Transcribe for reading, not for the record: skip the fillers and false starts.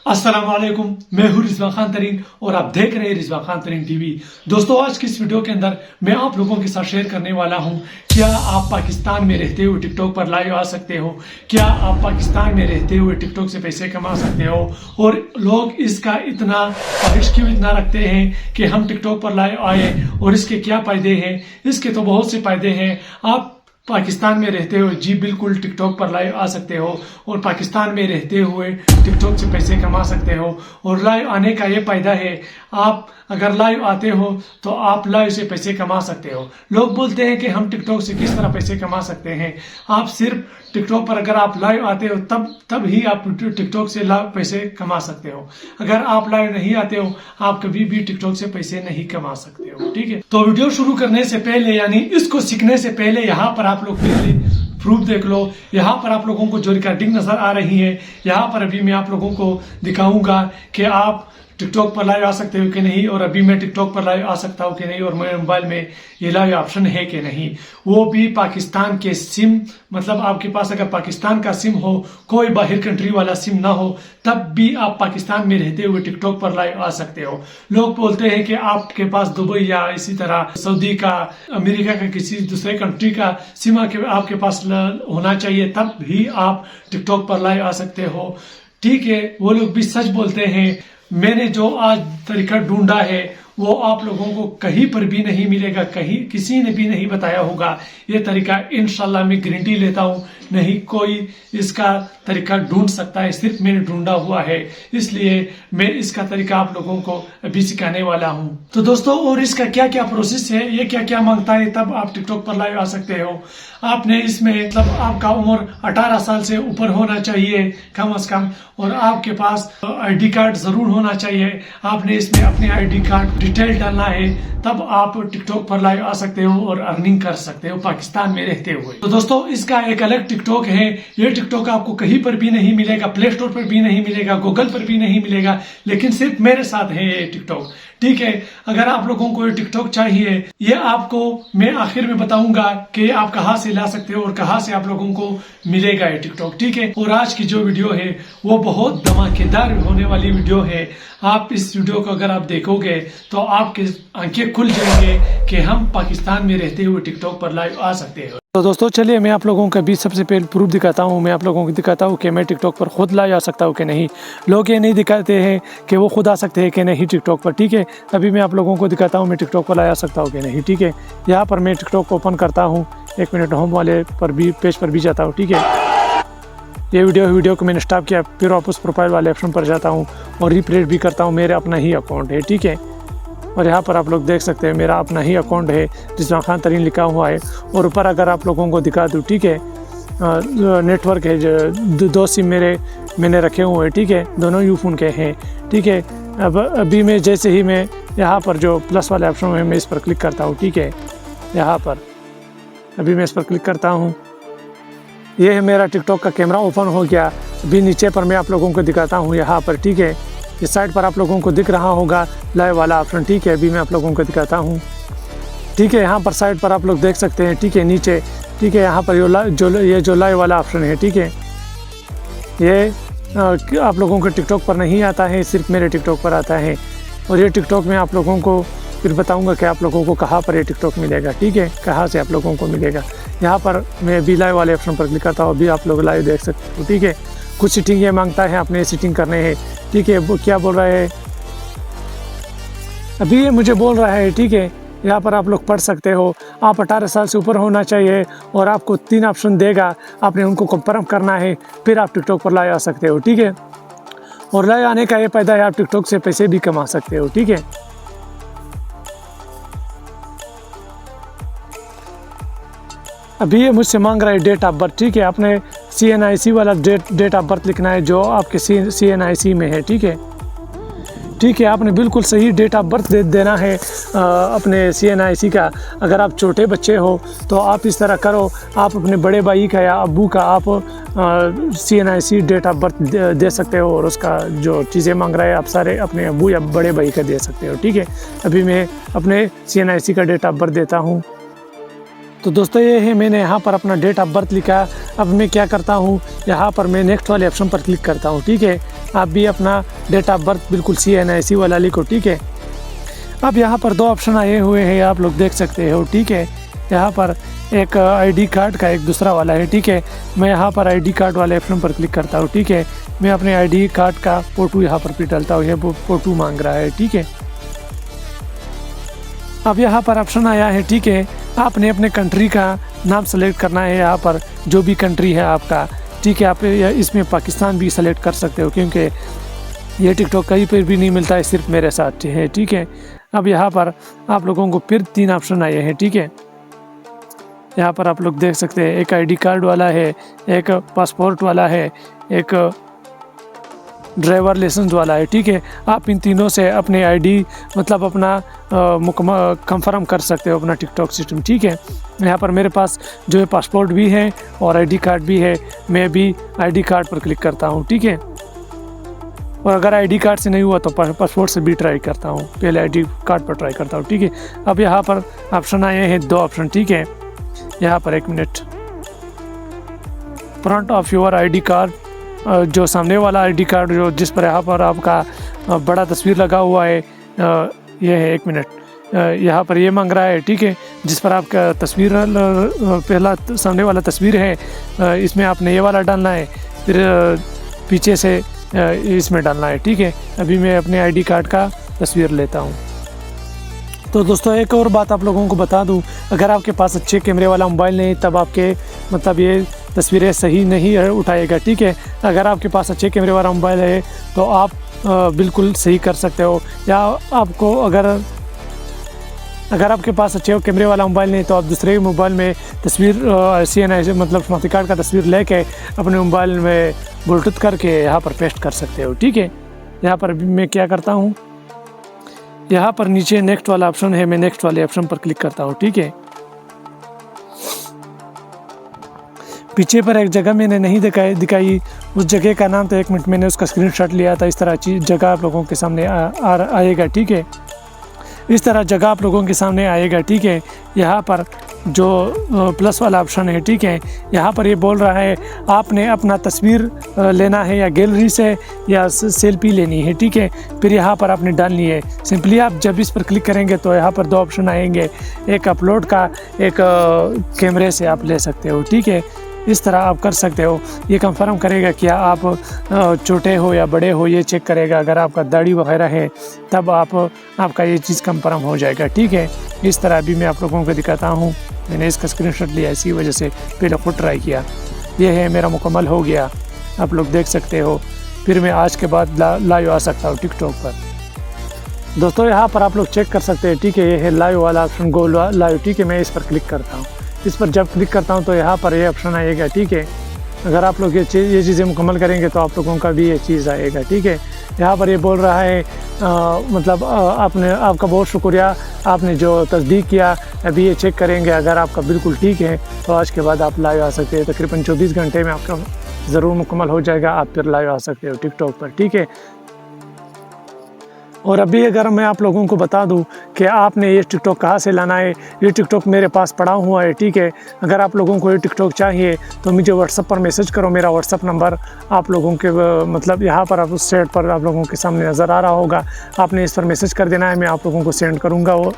अस्सलाम वालेकुम, मैं हूं रिजवान खान तरीन और आप देख रहे हैं रिजवान खान तरीन टीवी। दोस्तों, आज की इस वीडियो के अंदर मैं आप लोगों के साथ शेयर करने वाला हूं, क्या आप पाकिस्तान में रहते हुए टिकटॉक पर लाइव आ सकते हो? क्या आप पाकिस्तान में रहते हुए टिकटॉक से पैसे कमा सकते हो? और लोग इसका इतना ख्वाहिश क्यों इतना रखते हैं कि हम टिकटॉक पर लाइव आए, और इसके क्या फायदे हैं? इसके तो बहुत से फायदे हैं। आप पाकिस्तान में रहते हुए जी बिल्कुल टिकटॉक पर लाइव आ सकते हो और पाकिस्तान में रहते हुए टिकटॉक से पैसे कमा सकते हो। और लाइव आने का ये फायदा है, आप अगर लाइव आते हो तो आप लाइव से पैसे कमा सकते हो। लोग बोलते हैं कि हम टिकटॉक से किस तरह पैसे कमा सकते हैं। आप सिर्फ टिकटॉक पर अगर आप लाइव आते हो तब ही आप टिकटॉक से पैसे कमा सकते हो। अगर आप लाइव नहीं आते हो, आप कभी भी टिकटॉक से पैसे नहीं कमा सकते हो। ठीक है, तो वीडियो शुरू करने से पहले, यानी इसको सीखने से पहले, यहाँ पर आप लोग पहले प्रूफ देख लो। यहाँ पर आप लोगों को जो रिकॉर्डिंग नजर आ रही है, यहाँ पर अभी मैं आप लोगों को दिखाऊंगा कि आप टिकटॉक पर लाइव आ सकते हो कि नहीं, और अभी मैं टिकटॉक पर लाइव आ सकता हूँ कि नहीं, और मेरे मोबाइल में ये लाइव ऑप्शन है कि नहीं। वो भी पाकिस्तान के सिम, मतलब आपके पास अगर पाकिस्तान का सिम हो, कोई बाहर कंट्री वाला सिम ना हो, तब भी आप पाकिस्तान में रहते हुए टिकटॉक पर लाइव आ सकते हो। लोग बोलते हैं कि आपके पास दुबई या इसी तरह सऊदी का, अमेरिका का, किसी दूसरे कंट्री का सिम आपके पास होना चाहिए, तब भी आप टिकटॉक पर लाइव आ सकते हो। ठीक है, वो लोग भी सच बोलते हैं। मैंने जो आज तरीका ढूंढा है वो आप लोगों को कहीं पर भी नहीं मिलेगा, कहीं किसी ने भी नहीं बताया होगा। ये तरीका इंशाल्लाह मैं गारंटी लेता हूँ, नहीं कोई इसका तरीका ढूंढ सकता है, सिर्फ मैंने ढूंढा हुआ है, इसलिए मैं इसका तरीका आप लोगों को अभी सिखाने वाला हूँ। तो दोस्तों, और इसका क्या क्या प्रोसेस है, ये क्या क्या मांगता है, तब आप टिकटॉक पर लाइव आ सकते हो। आपने इसमें, मतलब आपका उम्र 18 साल से ऊपर होना चाहिए कम से कम, और आपके पास आईडी कार्ड जरूर होना चाहिए। आपने इसमें अपने आईडी कार्ड डिटेल डालना है, तब आप टिकटॉक पर लाइव आ सकते हो और अर्निंग कर सकते हो पाकिस्तान में रहते हुए। तो दोस्तों, इसका एक अलग टिकटॉक है। ये टिकटॉक आपको कहीं पर भी नहीं मिलेगा, प्ले स्टोर पर भी नहीं मिलेगा, गूगल पर भी नहीं मिलेगा, लेकिन सिर्फ मेरे साथ है ये टिकटॉक। ठीक है, अगर आप लोगों को ये टिकटॉक चाहिए, ये आपको मैं आखिर में बताऊंगा कि आप कहां से ला सकते हो और कहां से आप लोगों को मिलेगा ये टिकटॉक। ठीक है, और आज की जो वीडियो है वो बहुत धमाकेदार होने वाली वीडियो है। आप इस वीडियो को अगर आप देखोगे तो आपके आंखें खुल जाएंगे कि हम पाकिस्तान में रहते हुए टिकटॉक पर लाइव आ सकते हैं। तो दोस्तों, चलिए मैं आप लोगों के बीच सबसे पहले प्रूफ दिखाता हूँ। मैं आप लोगों को दिखाता हूँ कि मैं टिकटॉक पर खुद लाइव आ सकता हूँ कि नहीं। लोग ये नहीं दिखाते हैं कि वो खुद आ सकते हैं कि नहीं टिकटॉक पर। ठीक है, अभी मैं आप लोगों को दिखाता हूँ मैं टिकटॉक पर लाइव आ सकता हूँ कि नहीं। ठीक है, यहाँ पर मैं टिकटॉक को ओपन करता हूँ, 1 मिनट होम वाले पर भी पेज पर भी जाता हूँ। ठीक है, ये वीडियो को मैंने स्टॉप किया, फिर वापस प्रोफाइल वाले ऑप्शन पर जाता हूँ और रिप्लेस भी करता हूँ। मेरे अपना ही अकाउंट है। ठीक है, और यहाँ पर आप लोग देख सकते हैं मेरा अपना ही अकाउंट है, रिजवान खान तरीन लिखा हुआ है। और ऊपर अगर आप लोगों को दिखा दूँ, ठीक है, नेटवर्क है, जो 2 सिम मैंने रखे हुए हैं। ठीक है, दोनों यूफोन के हैं। ठीक है, अब अभी मैं जैसे ही मैं यहाँ पर जो प्लस वाले ऑप्शन है, मैं इस पर क्लिक करता हूँ। ठीक है, यहाँ पर अभी मैं इस पर क्लिक करता हूँ, ये है मेरा टिकटॉक का कैमरा ओपन हो गया। अभी नीचे पर मैं आप लोगों को दिखाता हूँ यहाँ पर। ठीक है, इस साइड पर आप लोगों को दिख रहा होगा लाइव वाला ऑप्शन। ठीक है, अभी मैं आप लोगों को दिखाता हूँ। ठीक है, यहाँ पर साइड पर आप लोग देख सकते हैं। ठीक है, नीचे, ठीक है, यहाँ पर ये जो लाइव वाला ऑप्शन है। ठीक है, ये आप लोगों को टिकटॉक पर नहीं आता है, सिर्फ मेरे टिकटॉक पर आता है। और ये टिकटॉक में आप लोगों को फिर बताऊंगा कि आप लोगों को कहाँ पर ये टिकटॉक मिलेगा। ठीक है, कहाँ से आप लोगों को मिलेगा। यहाँ पर मैं अभी लाइव वाले ऑप्शन पर क्लिक करता हूँ, अभी आप लोग लाइव देख सकते हो। ठीक है, कुछ सेटिंग ये मांगता है, आपने सेटिंग करने हैं। ठीक है, वो क्या बोल रहा है, अभी ये मुझे बोल रहा है। ठीक है, यहाँ पर आप लोग पढ़ सकते हो, आप 18 साल से ऊपर होना चाहिए, और आपको 3 ऑप्शन देगा, आपने उनको कंफर्म करना है, फिर आप टिकटॉक पर लाइव आ सकते हो। ठीक है, और लाइव आने का ये फायदा है, आप टिकटॉक से पैसे भी कमा सकते हो। ठीक है, अभी ये मुझसे मांग रहा है डेट ऑफ बर्थ। ठीक है, आपने CNIC वाला डेट ऑफ बर्थ लिखना है जो आपके CNIC में है। ठीक है, ठीक है, आपने बिल्कुल सही डेट ऑफ बर्थ देना है अपने CNIC का। अगर आप छोटे बच्चे हो तो आप इस तरह करो, आप अपने बड़े भाई का या अब्बू का आप CNIC डेट ऑफ बर्थ दे सकते हो, और उसका जो चीज़ें मांग रहा है आप सारे अपने अब्बू या बड़े भाई का दे सकते हो। ठीक है, अभी मैं अपने CNIC का डेट ऑफ बर्थ देता हूँ। तो दोस्तों ये है, मैंने यहाँ पर अपना डेट ऑफ बर्थ लिखा। अब मैं क्या करता हूँ, यहाँ पर मैं नेक्स्ट वाले ऑप्शन पर क्लिक करता हूँ। ठीक है, आप भी अपना डेट ऑफ बर्थ बिल्कुल CNIC वाला लिखो। ठीक है, अब यहाँ पर 2 ऑप्शन आए हुए हैं, आप लोग देख सकते हो। ठीक है, यहाँ पर एक ID कार्ड का, एक दूसरा वाला है। ठीक है, मैं यहाँ पर ID कार्ड वाले ऑप्शन पर क्लिक करता हूँ। ठीक है, मैं अपने ID कार्ड का फ़ोटो यहाँ पर भी डालता हूँ, ये फ़ोटो मांग रहा है। ठीक है, अब यहाँ पर ऑप्शन आया है। ठीक है, आपने अपने कंट्री का नाम सेलेक्ट करना है, यहाँ पर जो भी कंट्री है आपका। ठीक है, आप इसमें पाकिस्तान भी सेलेक्ट कर सकते हो, क्योंकि ये टिकटॉक कहीं पर भी नहीं मिलता है, सिर्फ मेरे साथ है। ठीक है, अब यहाँ पर आप लोगों को फिर 3 ऑप्शन आए हैं। ठीक है, यहाँ पर आप लोग देख सकते हैं, एक ID कार्ड वाला है, एक पासपोर्ट वाला है, एक ड्राइवर लाइसेंस वाला है। ठीक है, आप इन तीनों से अपने ID मतलब अपना कंफर्म कर सकते हो अपना टिकटॉक सिस्टम। ठीक है, यहाँ पर मेरे पास जो है पासपोर्ट भी है और ID कार्ड भी है, मैं भी ID कार्ड पर क्लिक करता हूँ। ठीक है, और अगर ID कार्ड से नहीं हुआ तो पासपोर्ट से भी ट्राई करता हूँ, पहले ID कार्ड पर ट्राई करता हूँ। ठीक है, अब यहाँ पर ऑप्शन आए हैं 2 ऑप्शन। ठीक है, यहाँ पर 1 minute, front of your ID card, जो सामने वाला ID कार्ड जो जिस पर यहाँ पर आपका बड़ा तस्वीर लगा हुआ है, ये है 1 मिनट, यहाँ पर ये मांग रहा है। ठीक है, जिस पर आपका तस्वीर पहला सामने वाला तस्वीर है, इसमें आपने ये वाला डालना है, फिर पीछे से इसमें डालना है। ठीक है, अभी मैं अपने ID कार्ड का तस्वीर लेता हूँ। तो दोस्तों एक और बात आप लोगों को बता दूं, अगर आपके पास अच्छे कैमरे वाला मोबाइल नहीं तब आपके मतलब ये तस्वीरें सही नहीं उठाएगा। ठीक है, अगर आपके पास अच्छे कैमरे वाला मोबाइल है तो आप बिल्कुल सही कर सकते हो, या आपको अगर आपके पास अच्छे कैमरे वाला मोबाइल नहीं तो आप दूसरे मोबाइल में तस्वीर CNIC मतलब शनाख्ती कार्ड का तस्वीर लेके अपने मोबाइल में ब्लूटूथ करके यहाँ पर पेस्ट कर सकते हो। ठीक है, यहाँ पर मैं क्या करता हूँ, यहाँ पर नीचे नेक्स्ट वाला ऑप्शन है, मैं नेक्स्ट वाले ऑप्शन पर क्लिक करता हूँ। ठीक है, पीछे पर एक जगह मैंने नहीं दिखाई उस जगह का नाम, तो 1 मिनट मैंने उसका स्क्रीनशॉट लिया था। इस तरह जगह आप लोगों के सामने आएगा। ठीक है, इस तरह जगह आप लोगों के सामने आएगा। ठीक है, यहाँ पर जो प्लस वाला ऑप्शन है। ठीक है, यहाँ पर ये बोल रहा है आपने अपना तस्वीर लेना है या गैलरी से या सेल्फी लेनी है। ठीक है, फिर यहाँ पर आपने डालनी है। सिंपली आप जब इस पर क्लिक करेंगे तो यहाँ पर 2 ऑप्शन आएंगे, एक अपलोड का, एक कैमरे से आप ले सकते हो। ठीक है, इस तरह आप कर सकते हो। ये कंफर्म करेगा कि आप छोटे हो या बड़े हो, ये चेक करेगा। अगर आपका दाढ़ी वगैरह है तब आपका ये चीज़ कंफर्म हो जाएगा। ठीक है, इस तरह भी मैं आप लोगों को दिखाता हूँ। मैंने इसका स्क्रीनशॉट लिया, इसी वजह से पहले खुद ट्राई किया। ये है मेरा मुकम्मल हो गया, आप लोग देख सकते हो। फिर मैं आज के बाद लाइव आ सकता हूँ टिकटॉक पर। दोस्तों यहाँ पर आप लोग चेक कर सकते हैं। ठीक है, ये है लाइव वाला ऑप्शन, गो लाइव। ठीक है, मैं इस पर क्लिक करता हूँ। इस पर जब क्लिक करता हूँ तो यहाँ पर ये ऑप्शन आएगा। ठीक है, अगर आप लोग ये चीज़ें मुकम्मल करेंगे तो आप लोगों का भी ये चीज़ आएगा। ठीक है, यहाँ पर ये बोल रहा है मतलब आपका बहुत शुक्रिया, आपने जो तस्दीक किया। अभी ये चेक करेंगे, अगर आपका बिल्कुल ठीक है तो आज के बाद आप लाइव आ सकते हैं। तकरीबन 24 घंटे में आपका ज़रूर मुकम्मल हो जाएगा, आप फिर लाइव आ सकते हो टिकटॉक पर। ठीक है, और अभी अगर मैं आप लोगों को बता दूं कि आपने ये टिकटॉक कहाँ से लाना है, ये टिकटॉक मेरे पास पड़ा हुआ है। ठीक है, अगर आप लोगों को ये टिकटॉक चाहिए तो मुझे व्हाट्सएप पर मैसेज करो। मेरा व्हाट्सएप नंबर आप लोगों के मतलब यहाँ पर उस सेट पर आप लोगों के सामने नज़र आ रहा होगा। आपने इस पर मैसेज कर देना है, मैं आप लोगों को सेंड करूँगा वो